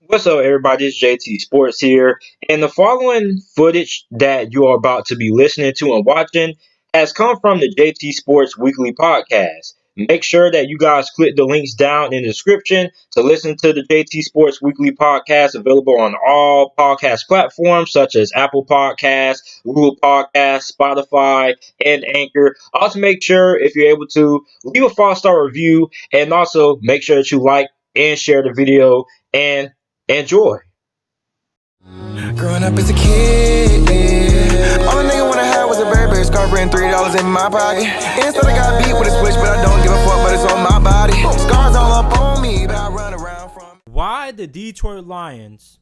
What's up, everybody? It's JT Sports here, and the following footage that you are about to be listening to and watching has come from the JT Sports Weekly Podcast. Make sure that you guys click the links down in the description to listen to the JT Sports Weekly Podcast, available on all podcast platforms such as Apple Podcasts, Google Podcasts, Spotify, and Anchor. Also, make sure if you're able to leave a 5-star review, and also make sure that you like and share the video. And enjoy. Growing up as a kid, yeah. All a nigga wanna have was a Burberry scarf and $3 in my pocket. Instead I got beat with a switch, but I don't give a fuck, but it's on my body. Scars all up on me, but I run around from. Why the Detroit Lions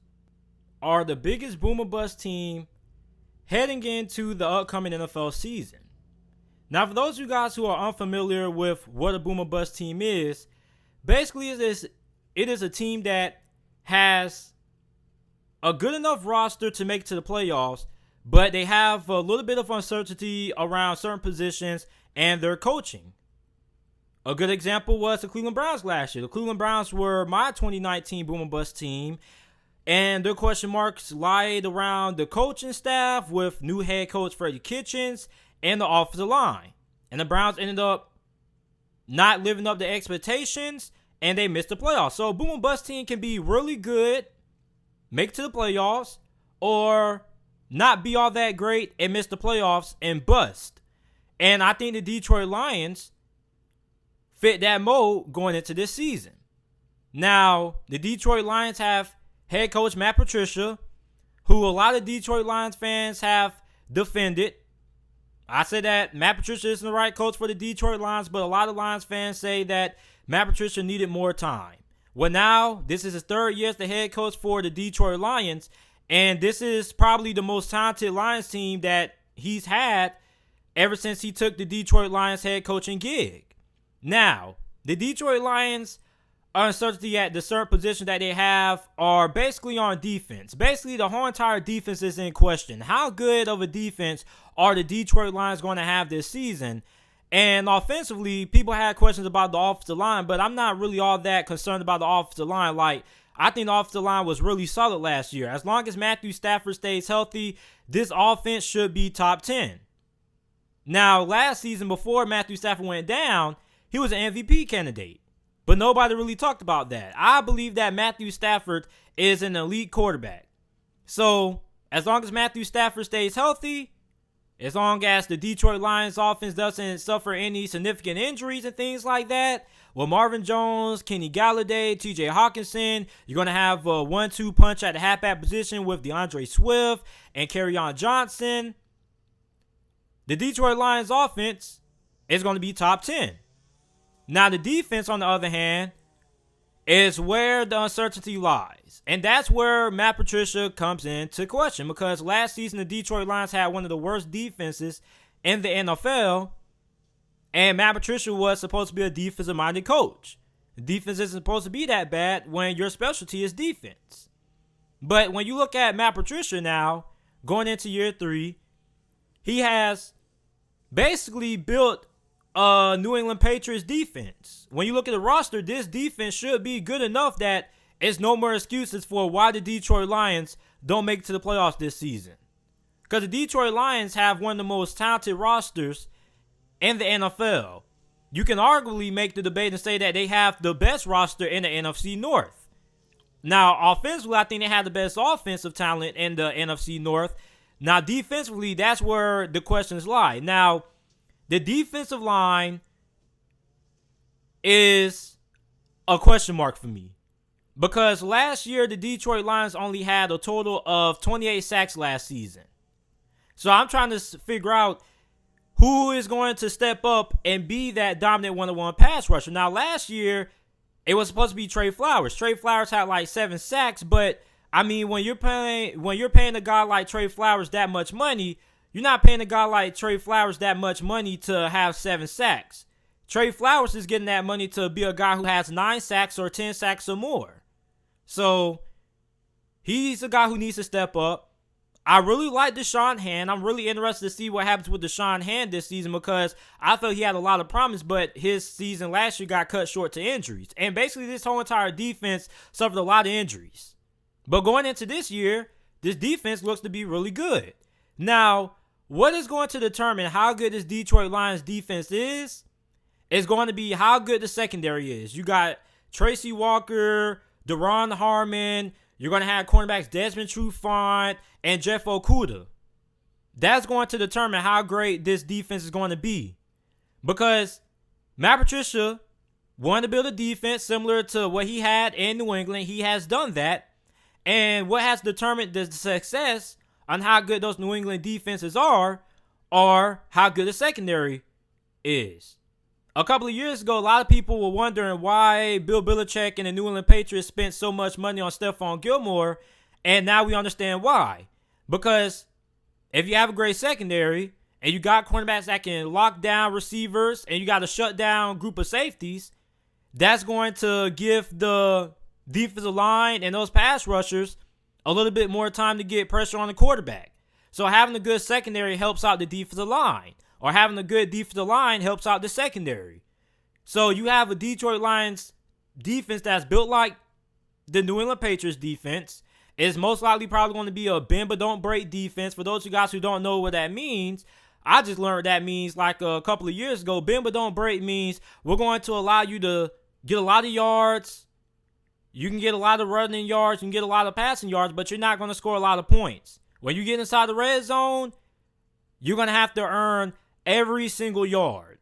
are the biggest boomer bust team heading into the upcoming NFL season. Now, for those of you guys who are unfamiliar with what a boomer bust team is, basically it is a team that has a good enough roster to make it to the playoffs, but they have a little bit of uncertainty around certain positions and their coaching. A good example was the Cleveland Browns last year. The Cleveland Browns were my 2019 boom and bust team, and their question marks lied around the coaching staff with new head coach Freddie Kitchens and the offensive line. And the Browns ended up not living up to expectations, and they missed the playoffs. So a boom and bust team can be really good, make it to the playoffs, or not be all that great and miss the playoffs and bust. And I think the Detroit Lions fit that mold going into this season. Now, the Detroit Lions have head coach Matt Patricia, who a lot of Detroit Lions fans have defended. I say that Matt Patricia isn't the right coach for the Detroit Lions, but a lot of Lions fans say that Matt Patricia needed more time. Well, now, this is his third year as the head coach for the Detroit Lions, and this is probably the most talented Lions team that he's had ever since he took the Detroit Lions head coaching gig. Now, the Detroit Lions' uncertainty at the certain position that they have are basically on defense. Basically, the whole entire defense is in question. How good of a defense are the Detroit Lions going to have this season? And offensively, people had questions about the offensive line, but I'm not really all that concerned about the offensive line. I think the offensive line was really solid last year. As long as Matthew Stafford stays healthy, this offense should be top 10. Now, last season, before Matthew Stafford went down, he was an MVP candidate, but nobody really talked about that. I believe that Matthew Stafford is an elite quarterback. So, as long as Matthew Stafford stays healthy, as long as the Detroit Lions offense doesn't suffer any significant injuries and things like that, well, Marvin Jones, Kenny Galladay, TJ Hawkinson, you're going to have a 1-2 punch at the halfback position with DeAndre Swift and Kerryon Johnson. The Detroit Lions offense is going to be top 10. Now, the defense, on the other hand, is where the uncertainty lies. And that's where Matt Patricia comes into question, because last season the Detroit Lions had one of the worst defenses in the NFL, and Matt Patricia was supposed to be a defensive-minded coach. The defense isn't supposed to be that bad when your specialty is defense. But when you look at Matt Patricia now, going into year 3, he has basically built a New England Patriots defense. When you look at the roster, this defense should be good enough that it's no more excuses for why the Detroit Lions don't make it to the playoffs this season. Because the Detroit Lions have one of the most talented rosters in the NFL. You can arguably make the debate and say that they have the best roster in the NFC North. Now, offensively, I think they have the best offensive talent in the NFC North. Now, defensively, that's where the questions lie. Now, the defensive line is a question mark for me, because last year the Detroit Lions only had a total of 28 sacks last season. So I'm trying to figure out who is going to step up and be that dominant one-on-one pass rusher. Now, last year it was supposed to be Trey Flowers. Trey Flowers had like 7 sacks, but I mean, when you're paying a guy like Trey Flowers that much money, you're not paying a guy like Trey Flowers that much money to have 7 sacks. Trey Flowers is getting that money to be a guy who has 9 sacks or 10 sacks or more. So, he's a guy who needs to step up. I really like Deshaun Hand. I'm really interested to see what happens with Deshaun Hand this season, because I felt he had a lot of promise, but his season last year got cut short to injuries. And basically, this whole entire defense suffered a lot of injuries. But going into this year, this defense looks to be really good. Now, what is going to determine how good this Detroit Lions defense is going to be how good the secondary is. You got Tracy Walker, Deron Harmon. You're going to have cornerbacks Desmond Trufant and Jeff Okudah. That's going to determine how great this defense is going to be. Because Matt Patricia wanted to build a defense similar to what he had in New England. He has done that. And what has determined the success on how good those New England defenses are how good the secondary is. A couple of years ago, a lot of people were wondering why Bill Belichick and the New England Patriots spent so much money on Stephon Gilmore, and now we understand why. Because if you have a great secondary, and you got cornerbacks that can lock down receivers, and you got a shut down group of safeties, that's going to give the defensive line and those pass rushers a little bit more time to get pressure on the quarterback. So having a good secondary helps out the defensive line, or having a good defensive line helps out the secondary. So you have a Detroit Lions defense that's built like the New England Patriots defense. It's most likely probably going to be a bend but don't break defense. For those of you guys who don't know what that means, I just learned what that means like a couple of years ago. Bend but don't break means we're going to allow you to get a lot of yards. You can get a lot of running yards, you can get a lot of passing yards, but you're not going to score a lot of points. When you get inside the red zone, you're going to have to earn every single yard.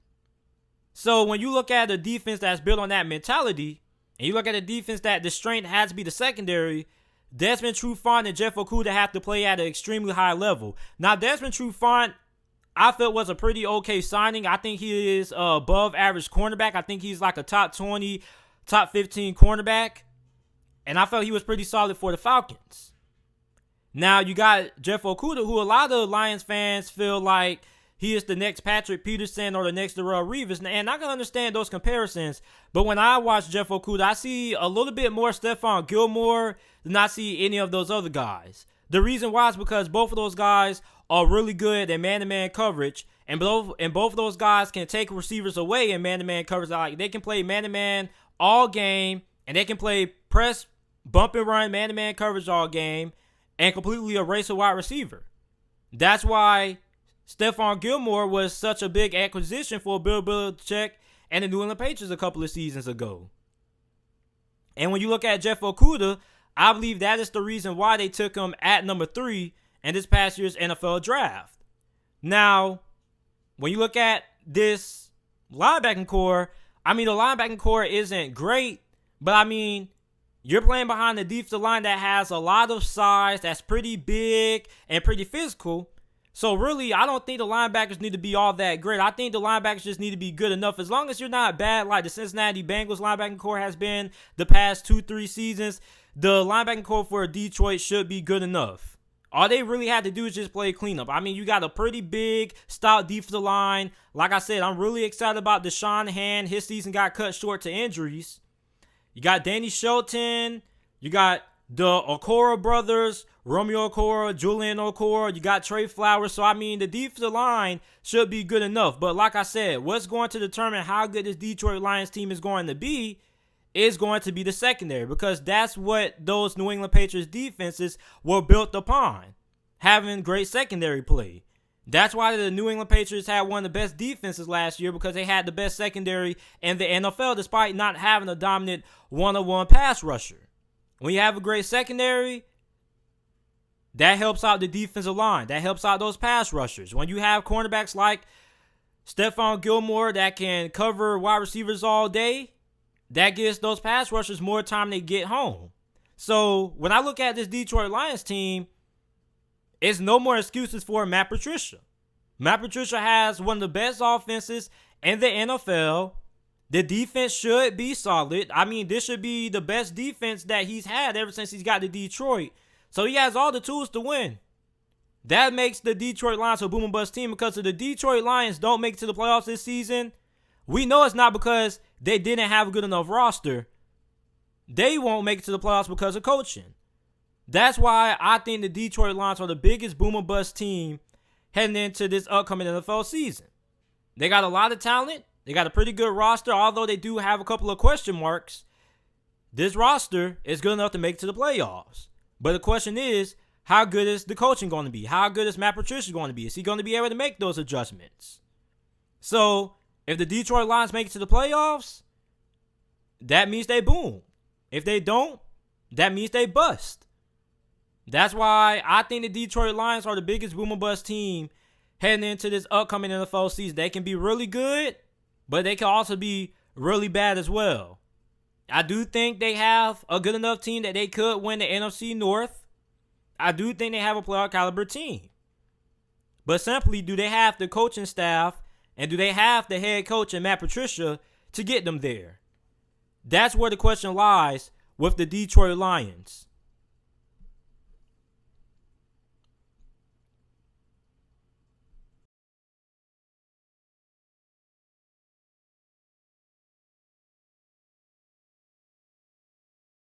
So when you look at a defense that's built on that mentality, and you look at a defense that the strength has to be the secondary, Desmond Trufant and Jeff Okudah have to play at an extremely high level. Now, Desmond Trufant, I felt was a pretty okay signing. I think he is above average cornerback. I think he's like a top 20, top 15 cornerback. And I felt he was pretty solid for the Falcons. Now, you got Jeff Okudah, who a lot of Lions fans feel like he is the next Patrick Peterson or the next Darrelle Revis. And I can understand those comparisons. But when I watch Jeff Okudah, I see a little bit more Stephon Gilmore than I see any of those other guys. The reason why is because both of those guys are really good at man-to-man coverage. And both of those guys can take receivers away in man-to-man coverage. Like, they can play man-to-man all game. And they can play press, bump and run, man-to-man coverage all game. And completely erase a wide receiver. That's why Stephon Gilmore was such a big acquisition for Bill Belichick and the New England Patriots a couple of seasons ago. And when you look at Jeff Okudah, I believe that is the reason why they took him at number 3 in this past year's NFL draft. Now, when you look at this linebacking core, I mean, the linebacking core isn't great, but I mean, you're playing behind the defensive line that has a lot of size, that's pretty big and pretty physical. So really, I don't think the linebackers need to be all that great. I think the linebackers just need to be good enough. As long as you're not bad like the Cincinnati Bengals linebacking core has been the past 2-3 seasons, the linebacking core for Detroit should be good enough. All they really had to do is just play cleanup. I mean, you got a pretty big, stout defensive line. Like I said, I'm really excited about Deshaun Hand. His season got cut short to injuries. You got Danny Shelton. You got the Okoro brothers, Romeo Okoro, Julian Okoro. You got Trey Flowers. So, I mean, the defensive line should be good enough. But like I said, what's going to determine how good this Detroit Lions team is going to be is going to be the secondary. Because that's what those New England Patriots defenses were built upon. Having great secondary play. That's why the New England Patriots had one of the best defenses last year, because they had the best secondary in the NFL despite not having a dominant one-on-one pass rusher. When you have a great secondary, that helps out the defensive line. That helps out those pass rushers. When you have cornerbacks like Stephon Gilmore that can cover wide receivers all day, that gives those pass rushers more time to get home. So when I look at this Detroit Lions team, it's no more excuses for Matt Patricia. Matt Patricia has one of the best offenses in the NFL. The defense should be solid. I mean, this should be the best defense that he's had ever since he's got to Detroit. So he has all the tools to win. That makes the Detroit Lions a boom and bust team, because if the Detroit Lions don't make it to the playoffs this season, we know it's not because they didn't have a good enough roster. They won't make it to the playoffs because of coaching. That's why I think the Detroit Lions are the biggest boom and bust team heading into this upcoming NFL season. They got a lot of talent. They got a pretty good roster, although they do have a couple of question marks. This roster is good enough to make it to the playoffs. But the question is, how good is the coaching going to be? How good is Matt Patricia going to be? Is he going to be able to make those adjustments? So, if the Detroit Lions make it to the playoffs, that means they boom. If they don't, that means they bust. That's why I think the Detroit Lions are the biggest boom or bust team heading into this upcoming NFL season. They can be really good, but they can also be really bad as well. I do think they have a good enough team that they could win the NFC North. I do think they have a playoff caliber team. But simply, do they have the coaching staff and do they have the head coach and Matt Patricia to get them there? That's where the question lies with the Detroit Lions.